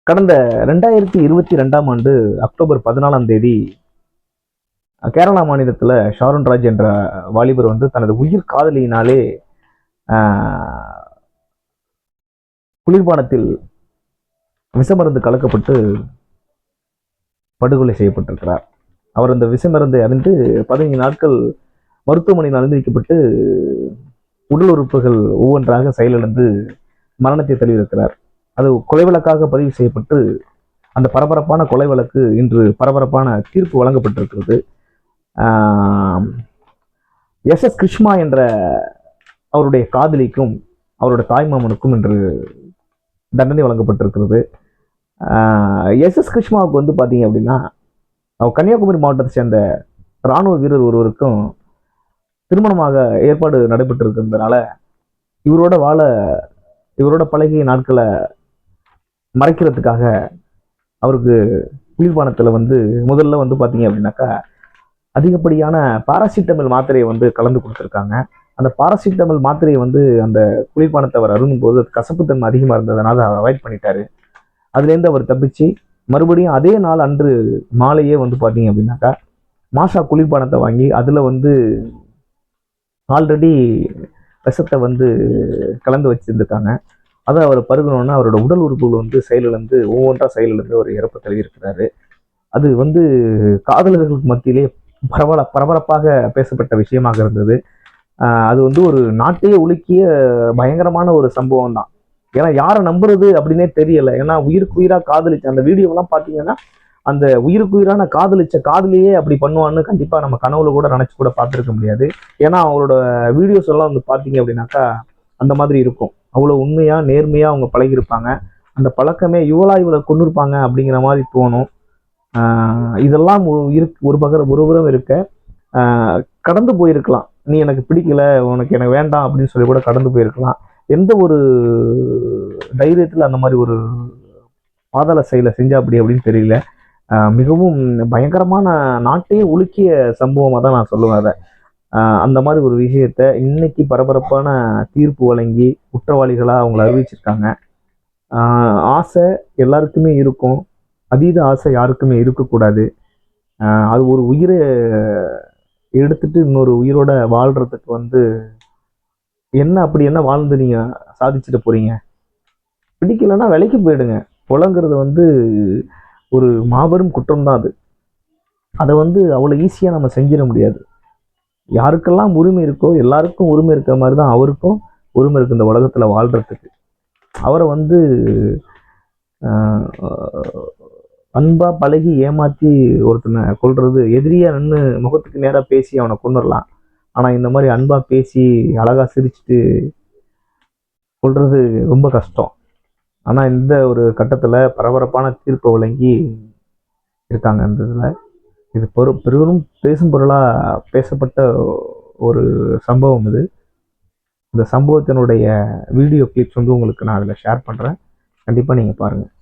கடந்த 2022ஆம் ஆண்டு அக்டோபர் 14ஆம் தேதி கேரளா மாநிலத்தில் ஷாருன் ராஜ் என்ற வாலிபர் வந்து தனது உயிர் காதலியினாலே குளிர்பானத்தில் விஷமருந்து கலக்கப்பட்டு படுகொலை செய்யப்பட்டிருக்கிறார். அவர் அந்த விஷமருந்தை அறிந்து 15 நாட்கள் மருத்துவமனையில் அனுமதிக்கப்பட்டு உடல் உறுப்புகள் ஒவ்வொன்றாக செயலிழந்து மரணத்தை தழுவியிருக்கிறார். அது கொலை வழக்காக பதிவு செய்யப்பட்டு அந்த பரபரப்பான கொலை வழக்கு இன்று பரபரப்பான தீர்ப்பு வழங்கப்பட்டிருக்கிறது. எஸ் கிருஷ்மா என்ற அவருடைய காதலிக்கும் அவருடைய தாய்மாமனுக்கும் இன்று தண்டனை வழங்கப்பட்டிருக்கிறது. எஸ் கிருஷ்மாவுக்கு வந்து பார்த்தீங்க அப்படின்னா, அவர் கன்னியாகுமரி மாவட்டத்தை சேர்ந்த இராணுவ வீரர் ஒருவருக்கும் திருமணமாக ஏற்பாடு நடைபெற்றிருக்கிறதுனால இவரோட பழகிய நாட்களை மறைக்கிறதுக்காக அவருக்கு குளிர்பானத்தில் வந்து முதல்ல வந்து பார்த்தீங்க அப்படின்னாக்கா அதிகப்படியான பாராசிட்டமல் மாத்திரையை வந்து கலந்து கொடுத்துருக்காங்க. அந்த பாராசிட்டமல் மாத்திரையை வந்து அந்த குளிர்பானத்தை அவர் அருந்தும் போது கசப்புத்தன்மை அதிகமாக இருந்ததுனால அதை அவாய்ட் பண்ணிட்டாரு. அதுலேருந்து அவர் தப்பிச்சு மறுபடியும் அதே நாள் அன்று மாலையே வந்து பார்த்தீங்க அப்படின்னாக்கா மாஷா குளிர்பானத்தை வாங்கி அதில் வந்து ஆல்ரெடி விஷத்தை வந்து கலந்து வச்சுருந்துருக்காங்க. அதை அவர் பருகணுன்னா அவரோட உடல் உறுப்புகள் வந்து செயலிழந்து ஒவ்வொன்றாக செயலிழந்து அவர் இறப்பு தழுவியிருக்கிறாரு. அது வந்து காதலர்களுக்கு மத்தியிலே பரபரப்பாக பேசப்பட்ட விஷயமாக இருந்தது. அது வந்து ஒரு நாட்டையே உலுக்கிய பயங்கரமான ஒரு சம்பவம் தான். ஏன்னா யாரை நம்புறது அப்படின்னே தெரியல. ஏன்னா உயிருக்கு உயிராக காதலிச்ச அந்த வீடியோலாம் பார்த்தீங்கன்னா அந்த உயிருக்கு உயிரான காதலிச்ச காதலியே அப்படி பண்ணுவான்னு கண்டிப்பாக நம்ம கனவுல கூட நினச்சி கூட பார்த்துருக்க முடியாது. ஏன்னா அவங்களோட வீடியோஸ் எல்லாம் வந்து பார்த்தீங்க அப்படின்னாக்கா அந்த மாதிரி இருக்கும். அவ்வளோ உண்மையாக நேர்மையாக அவங்க பழகியிருப்பாங்க. அந்த பழக்கமே இவளை கொண்டு இருப்பாங்க அப்படிங்கிற மாதிரி தோணும். இதெல்லாம் ஒரு புறம் இருக்க கடந்து போயிருக்கலாம். நீ எனக்கு பிடிக்கல, எனக்கு வேண்டாம் அப்படின்னு சொல்லி கூட கடந்து போயிருக்கலாம். எந்த ஒரு தைரியத்தில் அந்த மாதிரி ஒரு பாதாள செயலை செஞ்சா அப்படின்னு தெரியல. மிகவும் பயங்கரமான நாட்டையே உலுக்கிய சம்பவமாக தான் நான் சொல்லுவேன் அதை. அந்த மாதிரி ஒரு விஷயத்த இன்னைக்கு பரபரப்பான தீர்ப்பு வழங்கி குற்றவாளிகளாக அவங்கள அறிவிச்சிருக்காங்க. ஆசை எல்லாருக்குமே இருக்கும், அதீத ஆசை யாருக்குமே இருக்கக்கூடாது. அது ஒரு உயிரை எடுத்துட்டு இன்னொரு உயிரோட வாழ்றதுக்கு வந்து அப்படி என்ன வாழ்ந்து நீங்க சாதிச்சுட்டு போறீங்க? பிடிக்கலன்னா விலைக்கு போயிடுங்க. கொலைங்கிறது வந்து ஒரு மாபெரும் குற்றம் தான். அதை வந்து அவ்வளோ ஈஸியாக நம்ம செஞ்சிட முடியாது. யாருக்கெல்லாம் உரிமை இருக்கோ எல்லாருக்கும் உரிமை இருக்கிற மாதிரி தான் அவருக்கும் உரிமை இருக்கு இந்த உலகத்தில் வாழ்றதுக்கு. அவரை வந்து அன்பா பழகி ஏமாற்றி ஒருத்தனை கொல்றது, எதிரியா நின்று முகத்துக்கு நேராக பேசி அவனை கொண்டுடலாம். ஆனால் இந்த மாதிரி அன்பா பேசி அழகா சிரிச்சுட்டு கொல்றது ரொம்ப கஷ்டம். ஆனால் இந்த ஒரு கட்டத்தில் பரபரப்பான தீர்ப்பை வழங்கி இருக்காங்க. இந்த இதில் இது பெரும் பேசும் பொருளாக பேசப்பட்ட ஒரு சம்பவம் இது. இந்த சம்பவத்தினுடைய வீடியோ கிளிப்ஸ் வந்து உங்களுக்கு நான் அதில் ஷேர் பண்ணுறேன். கண்டிப்பாக நீங்கள் பாருங்கள்.